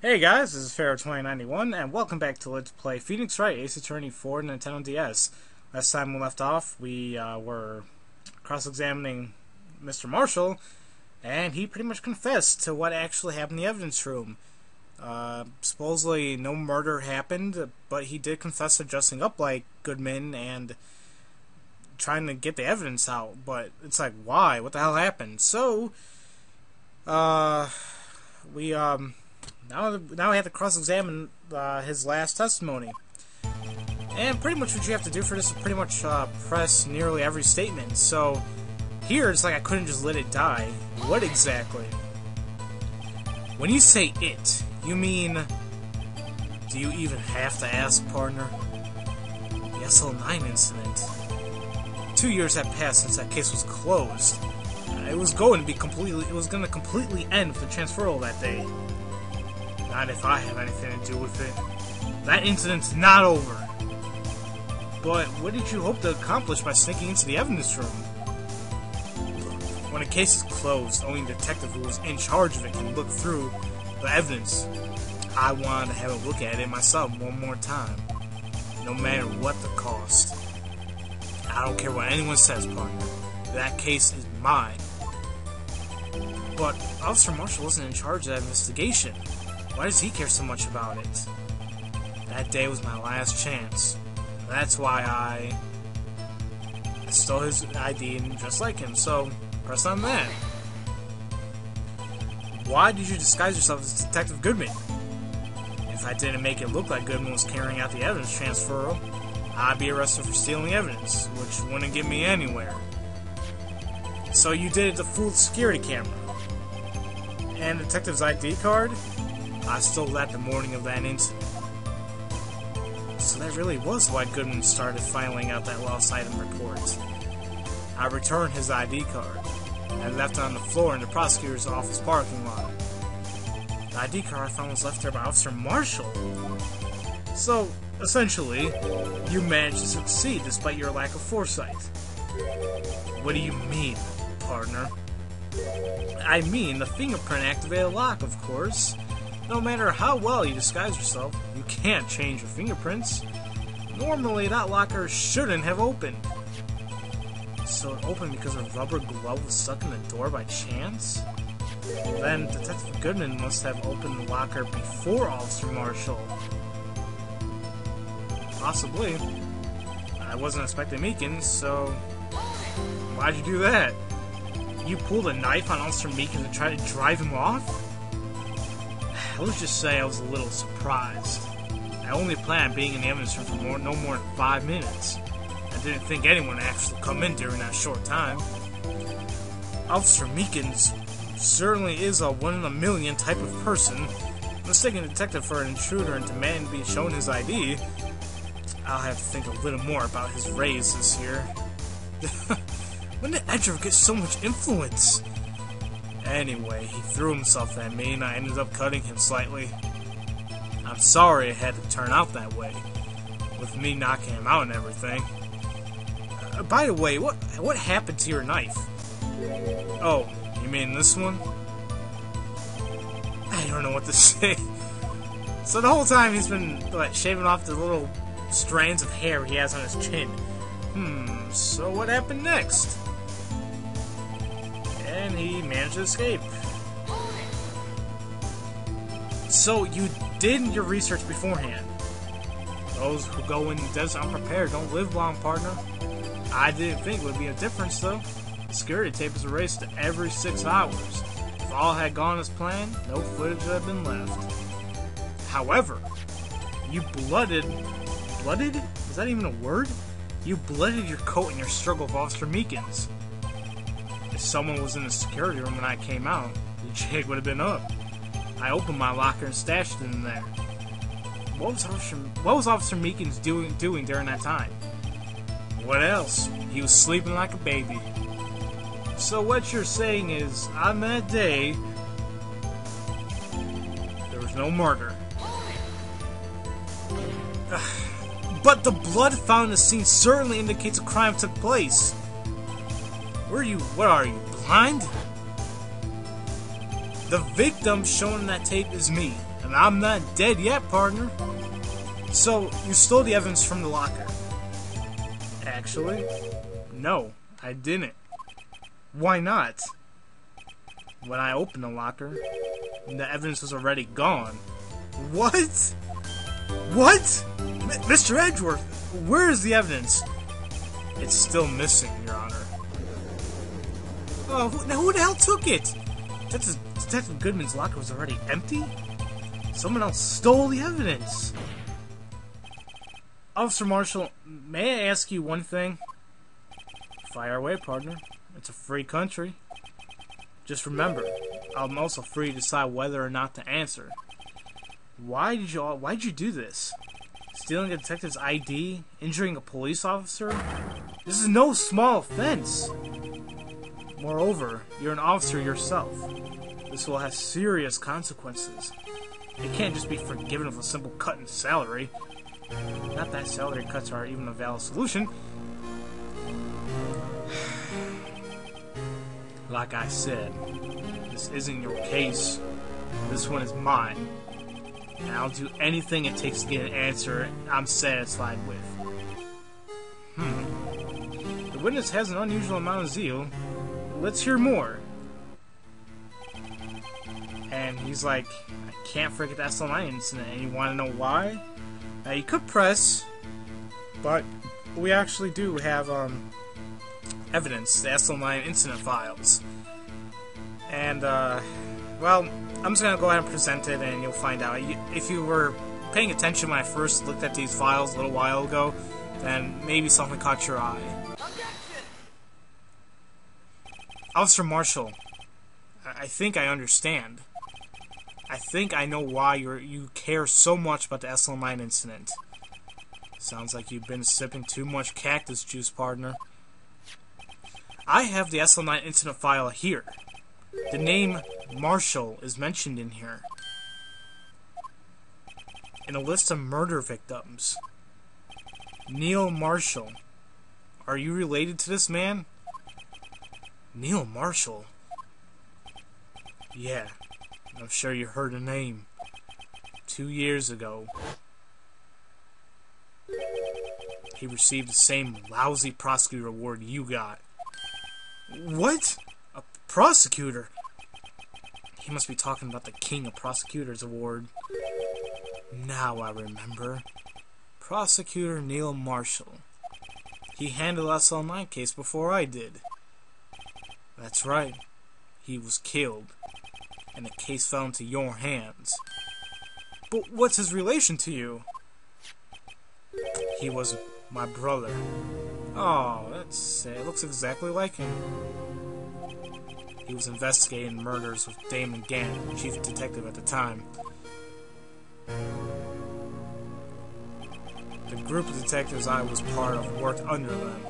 Hey guys, this is Pharaoh 2091, and welcome back to Let's Play Phoenix Wright Ace Attorney for Nintendo DS. Last time we left off, we were cross-examining Mr. Marshall, and he pretty much confessed to what actually happened in the evidence room. Supposedly no murder happened, but he did confess to dressing up like Goodman and trying to get the evidence out. But it's like, why? What the hell happened? So, we Now we have to cross-examine his last testimony. And pretty much what you have to do for this is pretty much press nearly every statement. So here it's like I couldn't just let it die. What exactly? When you say it, you mean... Do you even have to ask, partner? The SL9 incident. 2 years had passed since that case was closed. It was going to completely end with the transferal that day. Not if I have anything to do with it. That incident's not over. But what did you hope to accomplish by sneaking into the evidence room? When a case is closed, only the detective who was in charge of it can look through the evidence. I wanted to have a look at it myself one more time. No matter what the cost. I don't care what anyone says, partner. That case is mine. But Officer Marshall wasn't in charge of that investigation. Why does he care so much about it? That day was my last chance. That's why I stole his ID and dressed like him, so press on that. Why did you disguise yourself as Detective Goodman? If I didn't make it look like Goodman was carrying out the evidence transfer, I'd be arrested for stealing evidence, which wouldn't get me anywhere. So you did it to fool the security camera. And the detective's ID card? I stole that the morning of that incident. So that really was why Goodman started filing out that lost item report. I returned his ID card. I left it on the floor in the prosecutor's office parking lot. The ID card I found was left there by Officer Marshall. So, essentially, you managed to succeed despite your lack of foresight. What do you mean, partner? I mean, the fingerprint activated lock, of course. No matter how well you disguise yourself, you can't change your fingerprints. Normally, that locker shouldn't have opened. So it opened because a rubber glove was stuck in the door by chance? Then Detective Goodman must have opened the locker before Officer Marshall. Possibly. I wasn't expecting Meekins, so... Why'd you do that? You pulled a knife on Officer Meekins and tried to drive him off? Let's just say I was a little surprised. I only planned on being in the evidence room for no more than 5 minutes. I didn't think anyone would actually come in during that short time. Officer Meekins certainly is a one-in-a-million type of person. Mistaking a detective for an intruder and demanding to be shown his ID, I'll have to think a little more about his raise this year. When did Edger get so much influence? Anyway, he threw himself at me and I ended up cutting him slightly. I'm sorry it had to turn out that way, with me knocking him out and everything. By the way, what happened to your knife? Oh, you mean this one? I don't know what to say. So the whole time he's been shaving off the little strands of hair he has on his chin. So what happened next? And he managed to escape. So you did your research beforehand. Those who go in the desert unprepared don't live long, partner. I didn't think it would be a difference, though. The security tape is erased every 6 hours. If all had gone as planned, no footage would have been left. However, you blooded... Blooded? Is that even a word? You blooded your coat in your struggle with Officer Meekins. If someone was in the security room when I came out, the jig would have been up. I opened my locker and stashed it in there. What was Officer Meekins doing during that time? What else? He was sleeping like a baby. So what you're saying is, on that day, there was no murder. But the blood found in the scene certainly indicates a crime took place. What are you, blind? The victim shown in that tape is me. And I'm not dead yet, partner. So, you stole the evidence from the locker. Actually, no, I didn't. Why not? When I opened the locker, the evidence was already gone. What? What? Mr. Edgeworth, where is the evidence? It's still missing, Your Honor. Oh, now who the hell took it? Detective Goodman's locker was already empty? Someone else stole the evidence. Officer Marshall, may I ask you one thing? Fire away, partner. It's a free country. Just remember, I'm also free to decide whether or not to answer. Why'd you do this? Stealing a detective's ID? Injuring a police officer? This is no small offense. Moreover, you're an officer yourself. This will have serious consequences. It can't just be forgiven of a simple cut in salary. Not that salary cuts are even a valid solution. Like I said, this isn't your case. This one is mine. And I'll do anything it takes to get an answer I'm satisfied with. The witness has an unusual amount of zeal. Let's hear more. And he's like, I can't forget the SL9 incident. And you want to know why? Now you could press, but we actually do have evidence, the SL9 incident files. And well, I'm just gonna go ahead and present it, and you'll find out. If you were paying attention when I first looked at these files a little while ago, then maybe something caught your eye. Officer Marshall, I think I understand. I think I know why you care so much about the SL9 incident. Sounds like you've been sipping too much cactus juice, partner. I have the SL9 incident file here. The name Marshall is mentioned in here. In a list of murder victims. Neil Marshall. Are you related to this man? Neil Marshall? Yeah, I'm sure you heard the name. 2 years ago, he received the same lousy prosecutor award you got. What? A prosecutor? He must be talking about the King of Prosecutors award. Now I remember. Prosecutor Neil Marshall. He handled the SL9 case before I did. That's right. He was killed. And the case fell into your hands. But what's his relation to you? He was my brother. Oh, that's sad. It looks exactly like him. He was investigating murders with Damon Gann, chief detective at the time. The group of detectives I was part of worked under them.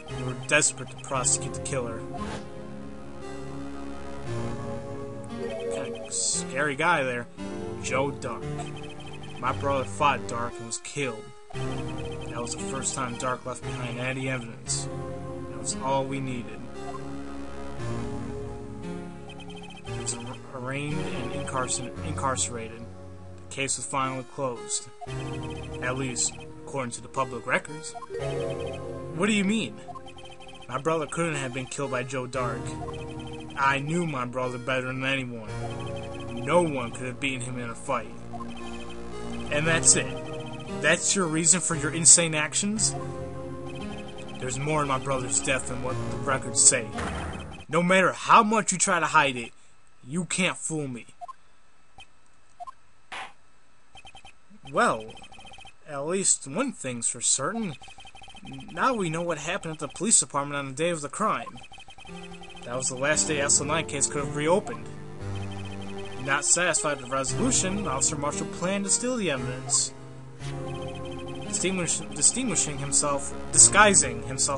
They were desperate to prosecute the killer. Kind of scary guy there. Joe Dark. My brother fought Dark and was killed. That was the first time Dark left behind any evidence. That was all we needed. He was arraigned and incarcerated. The case was finally closed. At least, according to the public records. What do you mean? My brother couldn't have been killed by Joe Dark. I knew my brother better than anyone. No one could have beaten him in a fight. And that's it. That's your reason for your insane actions? There's more in my brother's death than what the records say. No matter how much you try to hide it, you can't fool me. Well, at least one thing's for certain. Now we know what happened at the police department on the day of the crime. That was the last day SL9 case could have reopened. Not satisfied with the resolution, Officer Marshall planned to steal the evidence. Disguising himself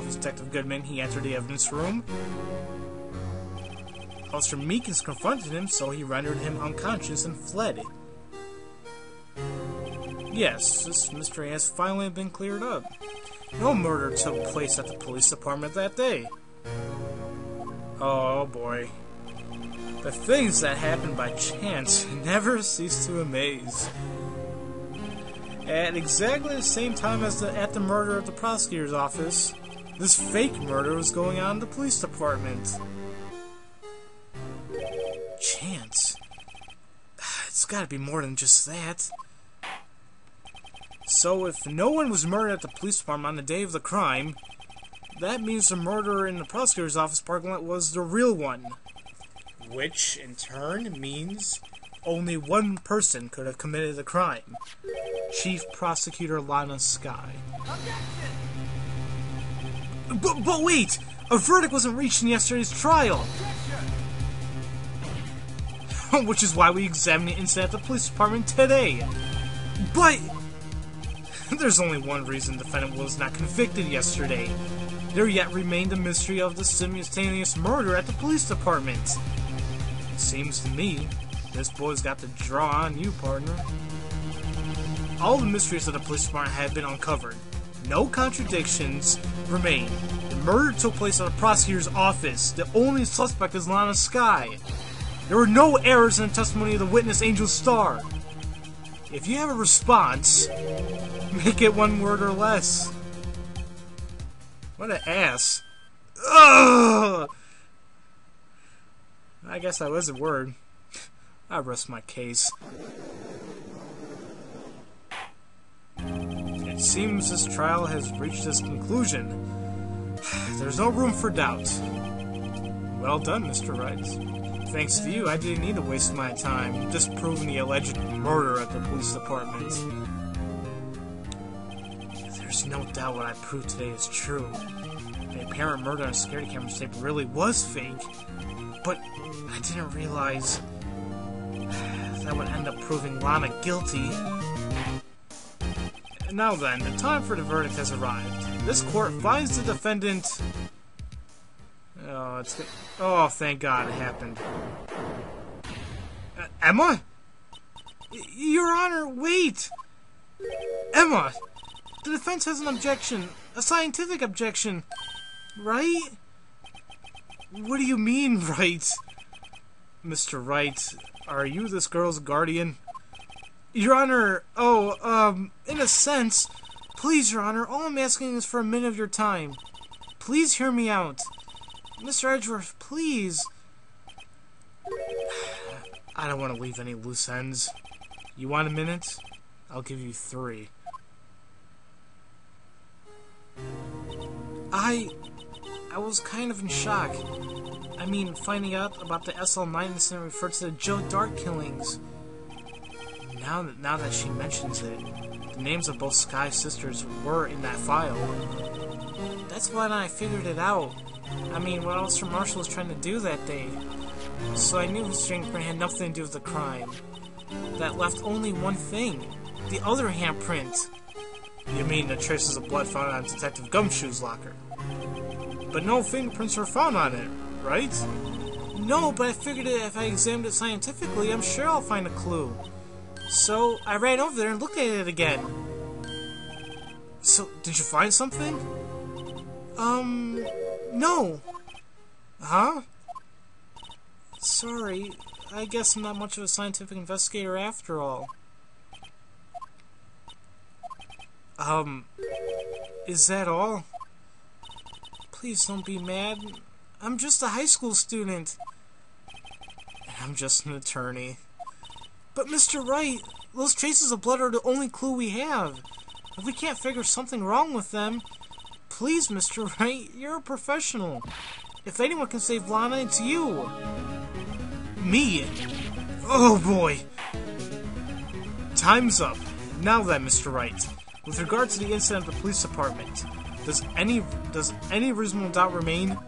as Detective Goodman, he entered the evidence room. Officer Meekins confronted him, so he rendered him unconscious and fled. Yes, this mystery has finally been cleared up. No murder took place at the police department that day. Oh boy. The things that happen by chance never cease to amaze. At exactly the same time as at the murder at the prosecutor's office, this fake murder was going on in the police department. Chance? It's gotta be more than just that. So if no one was murdered at the police department on the day of the crime, that means the murderer in the prosecutor's office parking lot was the real one. Which, in turn, means only one person could have committed the crime. Chief Prosecutor Lana Skye. But wait! A verdict wasn't reached in yesterday's trial! Which is why we examined the incident at the police department today. But there's only one reason the defendant was not convicted yesterday. There yet remained the mystery of the simultaneous murder at the police department. Seems to me, this boy's got the draw on you, partner. All the mysteries of the police department have been uncovered. No contradictions remain. The murder took place at the prosecutor's office. The only suspect is Lana Skye. There were no errors in the testimony of the witness, Angel Starr. If you have a response, make it one word or less. What an ass. Ugh! I guess that was a word. I rest my case. It seems this trial has reached its conclusion. There's no room for doubt. Well done, Mr. Wright. Thanks to you, I didn't need to waste my time disproving the alleged murder at the police department. There's no doubt what I proved today is true. The apparent murder on security camera tape really was fake. But I didn't realize that would end up proving Lana guilty. Now then, the time for the verdict has arrived. This court finds the defendant... Oh, thank God it happened. Emma? Your Honor, wait! Emma! The defense has an objection. A scientific objection. Right? What do you mean, Wright? Mr. Wright, are you this girl's guardian? Your Honor, in a sense. Please, Your Honor, all I'm asking is for a minute of your time. Please hear me out. Mr. Edgeworth, please. I don't want to leave any loose ends. You want a minute? I'll give you 3. I was kind of in shock. I mean, finding out about the SL9 incident referred to the Joe Dart killings. Now that she mentions it, the names of both Skye's sisters were in that file. That's when I figured it out. I mean, what Officer Marshall was trying to do that day. So I knew his fingerprint had nothing to do with the crime. That left only one thing. The other handprint. You mean the traces of blood found on Detective Gumshoe's locker? But no fingerprints were found on it, right? No, but I figured if I examined it scientifically, I'm sure I'll find a clue. So I ran over there and looked at it again. So, did you find something? No. Huh? Sorry, I guess I'm not much of a scientific investigator after all. Is that all? Please don't be mad. I'm just a high school student. And I'm just an attorney. But Mr. Wright, those traces of blood are the only clue we have. If we can't figure something wrong with them, please, Mr. Wright, you're a professional. If anyone can save Lana, it's you. Me? Oh boy. Time's up. Now then, Mr. Wright. With regard to the incident at the police department, does any reasonable doubt remain?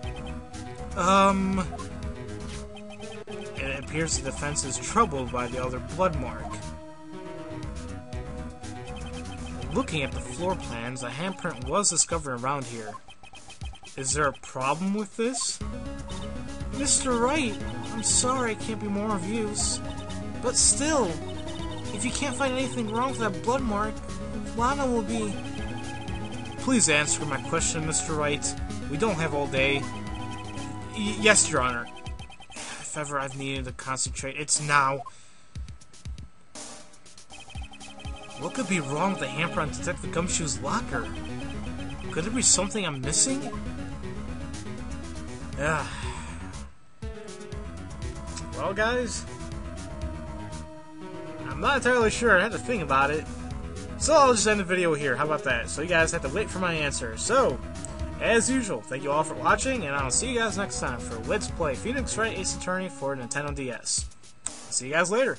It appears the defense is troubled by the other blood mark. Looking at the floor plans, a handprint was discovered around here. Is there a problem with this? Mr. Wright, I'm sorry I can't be more of use. But still, if you can't find anything wrong with that blood mark, Lana will be... Please answer my question, Mr. Wright. We don't have all day. Yes, Your Honor. If ever I've needed to concentrate, it's now. What could be wrong with the hamper on Detective Gumshoe's locker? Could there be something I'm missing? Well, guys, I'm not entirely sure. I had to think about it. So I'll just end the video here. How about that? So you guys have to wait for my answer. So, as usual, thank you all for watching, and I'll see you guys next time for Let's Play Phoenix Wright Ace Attorney for Nintendo DS. See you guys later.